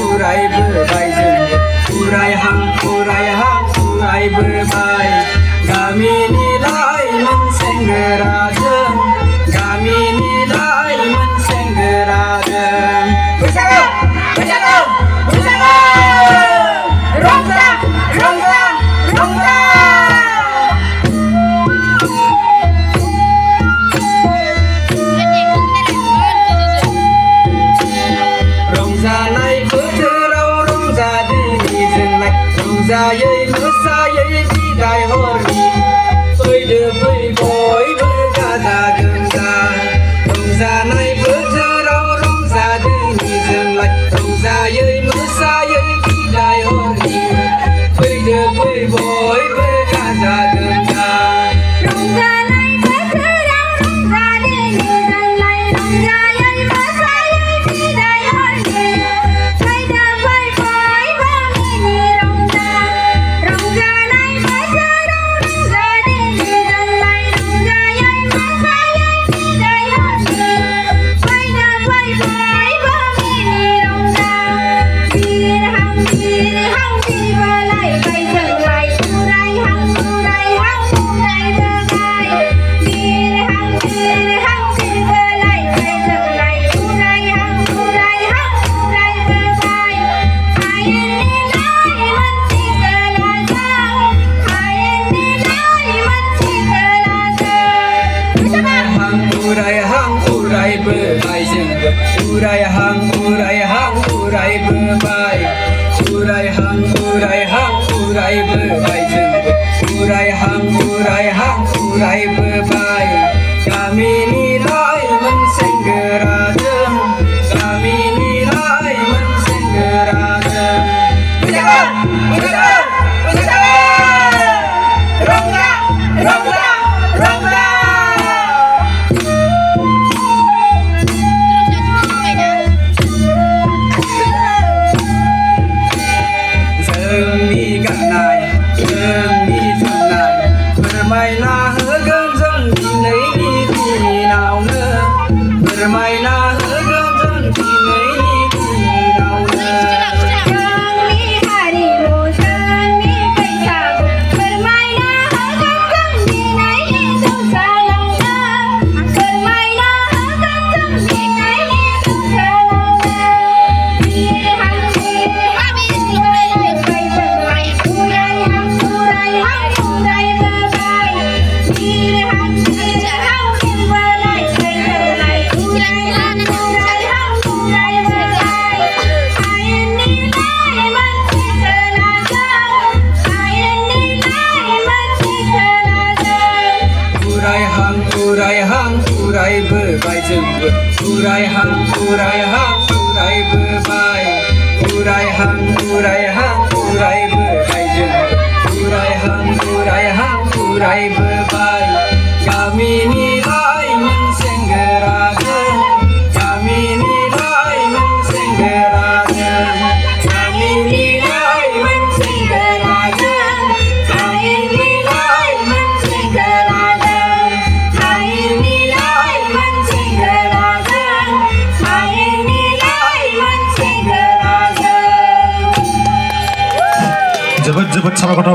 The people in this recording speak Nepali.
उरायबोबाय जों उरायबोबाय गामिनि लाइमोन सेंग्राजों गामिनि लाइमोन सेंग्राजों बैसागु रंजा रंजा रंजा रंजानाय बोथोराव रंजादोनि जोंलाय रंजायै मोसायै बिदाय हरनि फैदो फै बयबो गाजा गोमजा रंजानाय बोथोराव रंजादोनि जोंलाय रंजायै मोसायै बिदाय हरनि फैदो फै बयबो गाजा गोमजा रंजानाय बोथोराव रंजादोनि जोंलाय रंजायै मोसायै बिदाय हरनि फैदो फै बयबो मिनि रंजा रंजानाय बोथोराव रंजादोनि जोंलाय रंजायै मोसायै बिदाय हरनि फैदो फै बयबो मिनि रंजा बिरहां बिरबोलायबाय जोंलाय उरायहां उरायबोबाय बिरहां बिरबोलायबाय जोंलाय उरायहां उरायबोबाय हायेननि लाइमोन सिखोलाजों हायेननि लाइमोन सिखोलाजों उरायहां उरायबोबाय जोंबो उरायहां उरायबोबाय उरायहां उरायबोबाय जोंबो उरायहां उरायबोबाय गामिनि लाइमोन सेंग्राजों गामिनि लाइमोन सेंग्राजों रंजा रंजा रंजा जोंनि गाननाय जोंनि जोमनाय फोरमायना होगोन जों दिनैनि दिनावनो फोरमायना होगोन जों दिनैनि दिनावनो जोंनि हारिमु जोंनि बैसागु फोरमायना होगोन जों दिनैनि जौसाङावनो फोरमायना होगोन जों दिनैनि जौसाङावनो बिरहां बिरबोलायबाय जोंलाय उरायहां उरायबोबाय बिरहां बिरबोलायबाय जोंलाय उरायहां उरायबोबाय हायेननि लाइमोन सिखोलाजों हायेननि लाइमोन सिखोलाजों उरायहां उरायबोबाय जोंबो उरायहां उरायबोबाय उरायहां उरायबोबाय जोंबो उरायहां उरायबोबाय गामिनि लाइमोन सेंग्राजों गामिनि लाइमोन सेंग्राजों गामिनि लाइमोन सेंग्राजों गामिनि लाइमोन सेंग्राजों गामिनि लाइमोन सेंग्राजों गामिनि लाइमोन सेंग्राजों जोबोद साबायखर